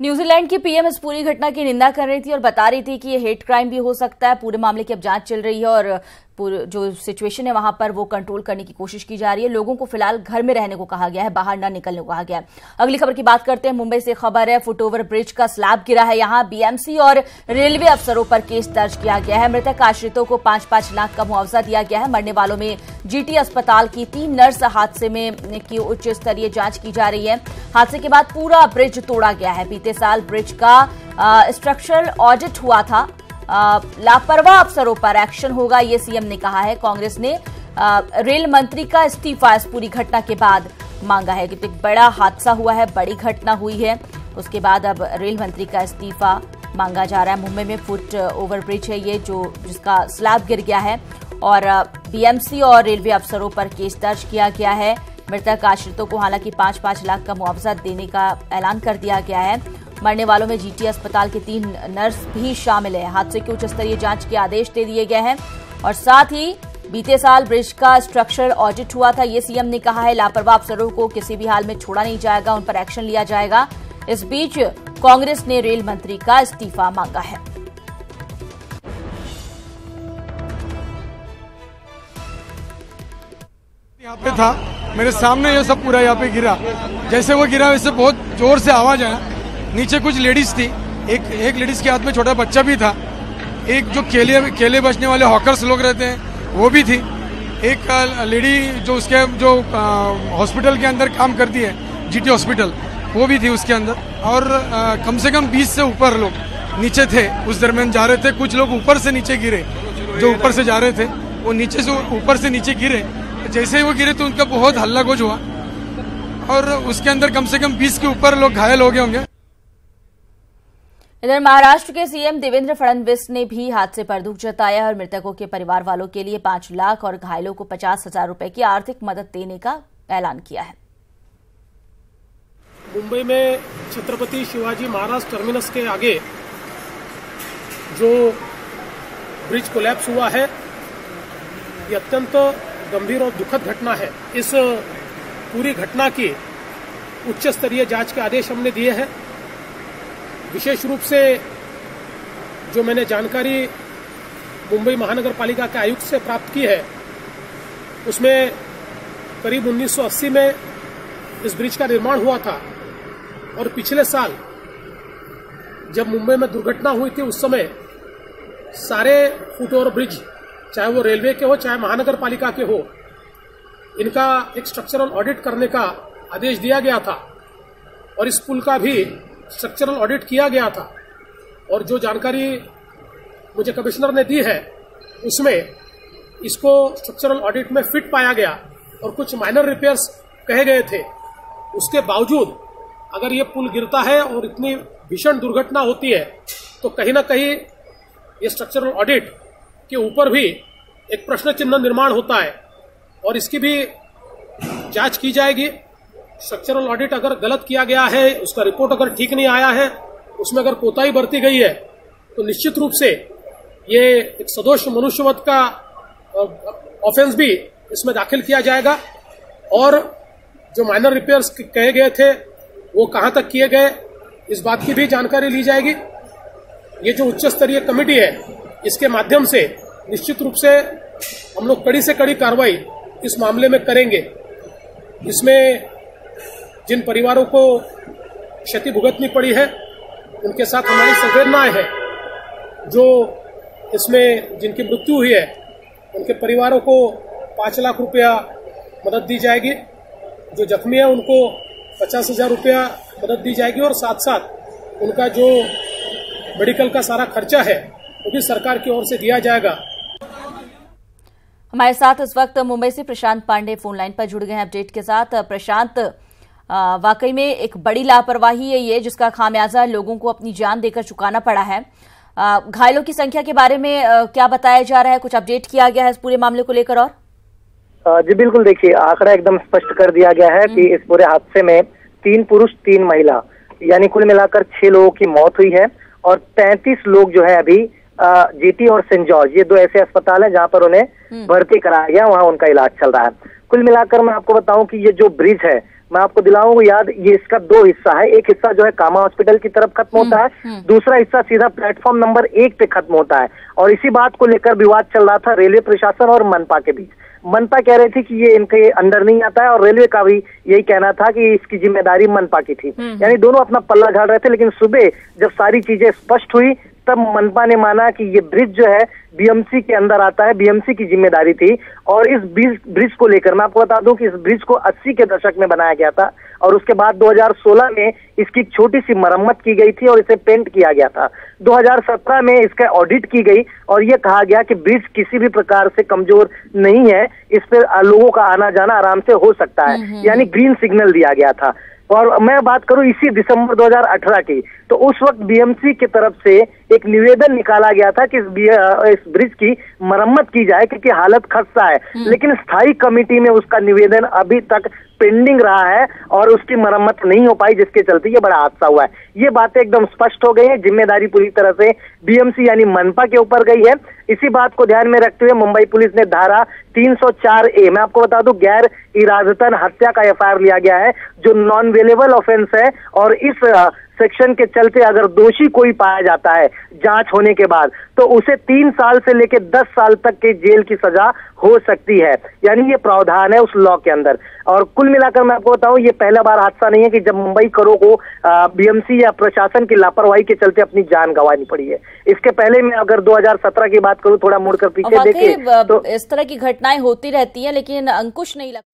New Zealand की PM इस पूरी घटना की निंदा कर रही थी और बता रही थी कि ये हेट क्राइम भी हो सकता है। पूरे मामले की अब जांच चल रही है और जो सिचुएशन है वहां पर वो कंट्रोल करने की कोशिश की जा रही है। लोगों को फिलहाल घर में रहने को कहा गया है, बाहर न निकलने को कहा गया है। अगली खबर की बात करते हैं। मुंबई से खबर है, फुटओवर ब्रिज का स्लैब गिरा है। यहां बीएमसी और रेलवे अफसरों पर केस दर्ज किया गया है। मृतक आश्रितों को 5-5 लाख का मुआवजा दिया गया है। मरने वालों में जीटी अस्पताल की 3 नर्स हादसे में की उच्च स्तरीय जांच की जा रही है। हादसे के बाद पूरा ब्रिज तोड़ा गया है। बीते साल ब्रिज का स्ट्रक्चरल ऑडिट हुआ था। लापरवाह अफसरों पर एक्शन होगा, ये सीएम ने कहा है। कांग्रेस ने रेल मंत्री का इस्तीफा इस पूरी घटना के बाद मांगा है। कि बड़ा हादसा हुआ है, बड़ी घटना हुई है, उसके बाद अब रेल मंत्री का इस्तीफा मांगा जा रहा है। मुंबई में फुट ओवर ब्रिज है ये, जिसका स्लैब गिर गया है और बीएमसी और रेलवे अफसरों पर केस दर्ज किया गया है। मृतक आश्रितों को हालांकि 5-5 लाख का मुआवजा देने का ऐलान कर दिया गया है। मरने वालों में जीटी अस्पताल के 3 नर्स भी शामिल है। हादसे की उच्च स्तरीय जांच के आदेश दे दिए गए हैं और साथ ही बीते साल ब्रिज का स्ट्रक्चरल ऑडिट हुआ था, ये सीएम ने कहा है। लापरवाह अफसरों को किसी भी हाल में छोड़ा नहीं जाएगा, उन पर एक्शन लिया जाएगा। इस बीच कांग्रेस ने रेल मंत्री का इस्तीफा मांगा है। यहाँ पे था, मेरे सामने ये सब पूरा यहाँ पे गिरा। जैसे वो गिरा वैसे बहुत जोर से आवाज आया। नीचे कुछ लेडीज थी, एक लेडीज के हाथ में छोटा बच्चा भी था। एक जो केले बचने वाले हॉकर्स लोग रहते हैं वो भी थी। एक लेडी जो उसके जो हॉस्पिटल के अंदर काम करती है, जीटी हॉस्पिटल, वो भी थी उसके अंदर। और कम से कम 20 से ऊपर लोग नीचे थे, उस दरमियान जा रहे थे। कुछ लोग ऊपर से नीचे गिरे, जो ऊपर से जा रहे थे वो नीचे से ऊपर से नीचे गिरे। जैसे ही वो गिरे तो उनका बहुत हल्ला गुज हुआ और उसके अंदर कम से कम 20 के ऊपर लोग घायल हो गए होंगे। इधर महाराष्ट्र के सीएम देवेंद्र फडणवीस ने भी हादसे पर दुख जताया और मृतकों के परिवार वालों के लिए 5 लाख और घायलों को 50,000 रुपए की आर्थिक मदद देने का ऐलान किया है। मुंबई में छत्रपति शिवाजी महाराज टर्मिनस के आगे जो ब्रिज कोलैप्स हुआ है, ये अत्यंत गंभीर और दुखद घटना है। इस पूरी घटना की उच्च स्तरीय जांच के आदेश हमने दिए हैं। विशेष रूप से जो मैंने जानकारी मुंबई महानगर पालिका के आयुक्त से प्राप्त की है, उसमें करीब 1980 में इस ब्रिज का निर्माण हुआ था और पिछले साल जब मुंबई में दुर्घटना हुई थी उस समय सारे फुटओवर ब्रिज, चाहे वो रेलवे के हो चाहे महानगर पालिका के हो, इनका एक स्ट्रक्चरल ऑडिट करने का आदेश दिया गया था और इस पुल का भी स्ट्रक्चरल ऑडिट किया गया था। और जो जानकारी मुझे कमिश्नर ने दी है उसमें इसको स्ट्रक्चरल ऑडिट में फिट पाया गया और कुछ माइनर रिपेयर्स कहे गए थे। उसके बावजूद अगर ये पुल गिरता है और इतनी भीषण दुर्घटना होती है तो कहीं ना कहीं ये स्ट्रक्चरल ऑडिट के ऊपर भी एक प्रश्न चिन्ह निर्माण होता है और इसकी भी जांच की जाएगी। स्ट्रक्चरल ऑडिट अगर गलत किया गया है, उसका रिपोर्ट अगर ठीक नहीं आया है, उसमें अगर कोताही बरती गई है तो निश्चित रूप से ये एक सदोष मनुष्यवध का ऑफेंस भी इसमें दाखिल किया जाएगा। और जो माइनर रिपेयर्स कहे गए थे वो कहां तक किए गए, इस बात की भी जानकारी ली जाएगी। ये जो उच्च स्तरीय कमेटी है, इसके माध्यम से निश्चित रूप से हम लोग कड़ी से कड़ी कार्रवाई इस मामले में करेंगे। इसमें जिन परिवारों को क्षति भुगतनी पड़ी है उनके साथ हमारी संवेदनाएं हैं। जो इसमें जिनकी मृत्यु हुई है उनके परिवारों को 5 लाख रुपया मदद दी जाएगी। जो जख्मी है उनको 50,000 रुपया मदद दी जाएगी और साथ साथ उनका जो मेडिकल का सारा खर्चा है वो भी सरकार की ओर से दिया जाएगा। हमारे साथ इस वक्त मुंबई से प्रशांत पांडे फोन लाइन पर जुड़ गए हैं अपडेट के साथ। प्रशांत, वाकई में एक बड़ी लापरवाही है ये, जिसका खामियाजा लोगों को अपनी जान देकर चुकाना पड़ा है। घायलों की संख्या के बारे में क्या बताया जा रहा है, कुछ अपडेट किया गया है इस पूरे मामले को लेकर? और जी बिल्कुल, देखिए आंकड़ा एकदम स्पष्ट कर दिया गया है कि इस पूरे हादसे में 3 पुरुष 3 महिला यानी कुल मिलाकर 6 लोगों की मौत हुई है और 33 लोग जो है अभी जीटी और सेंट जॉर्ज, ये 2 ऐसे अस्पताल हैं जहां पर उन्हें भर्ती कराया गया, वहां उनका इलाज चल रहा है। कुल मिलाकर मैं आपको बताऊं कि ये जो ब्रिज है मैं आपको दिलाऊंगा याद, ये इसका 2 हिस्सा है। एक हिस्सा जो है कामा हॉस्पिटल की तरफ खत्म होता है, दूसरा हिस्सा सीधा प्लेटफॉर्म नंबर 1 पे खत्म होता है। और इसी बात को लेकर विवाद चल रहा था रेलवे प्रशासन और मनपा के बीच। मनपा कह रही थी कि ये इनके अंदर नहीं आता है, और रेलवे का भी यही कहना था कि इसकी जिम्मेदारी मनपा की थी। यानी दोनों अपना पल्ला झाड़ रहे थे। लेकिन सुबह जब सारी चीजें स्पष्ट हुई तब मनपा ने माना कि ये ब्रिज जो है बीएमसी के अंदर आता है, बीएमसी की जिम्मेदारी थी। और इस ब्रिज को लेकर मैं आपको बता दूं कि इस ब्रिज को 80 के दशक में बनाया गया था, और उसके बाद 2016 में इसकी एक छोटी सी मरम्मत की गई थी और इसे पेंट किया गया था। 2017 में इसका ऑडिट की गई और ये कहा गया कि ब्रिज किसी भी प्रकार से कमजोर नहीं है, इस पर लोगों का आना जाना आराम से हो सकता है, यानी ग्रीन सिग्नल दिया गया था। और मैं बात करूं इसी दिसंबर 2018 की, तो उस वक्त बीएमसी की तरफ से एक निवेदन निकाला गया था कि इस ब्रिज की मरम्मत की जाए क्योंकि हालत खस्ता है। लेकिन स्थायी कमेटी में उसका निवेदन अभी तक पेंडिंग रहा है और उसकी मरम्मत नहीं हो पाई, जिसके चलते ये बड़ा हादसा हुआ है। ये बातें एकदम स्पष्ट हो गई है, जिम्मेदारी पूरी तरह से बीएमसी यानी मनपा के ऊपर गई है। इसी बात को ध्यान में रखते हुए मुंबई पुलिस ने धारा 304A, मैं आपको बता दूं गैर इरादतन हत्या का एफआईआर लिया गया है, जो नॉन वेलेबल ऑफेंस है। और इस सेक्शन के चलते अगर दोषी कोई पाया जाता है जांच होने के बाद, तो उसे 3 साल से लेकर 10 साल तक के जेल की सजा हो सकती है। यानी ये प्रावधान है उस लॉ के अंदर। और कुल मिलाकर मैं आपको बताऊं, ये पहला बार हादसा नहीं है कि जब मुंबई करों को बीएमसी या प्रशासन की लापरवाही के चलते अपनी जान गंवानी पड़ी है। इसके पहले में अगर 2017 की बात करूं, थोड़ा मुड़कर पीछे देखें तो इस तरह की घटनाएं होती रहती हैं, लेकिन अंकुश नहीं लगता।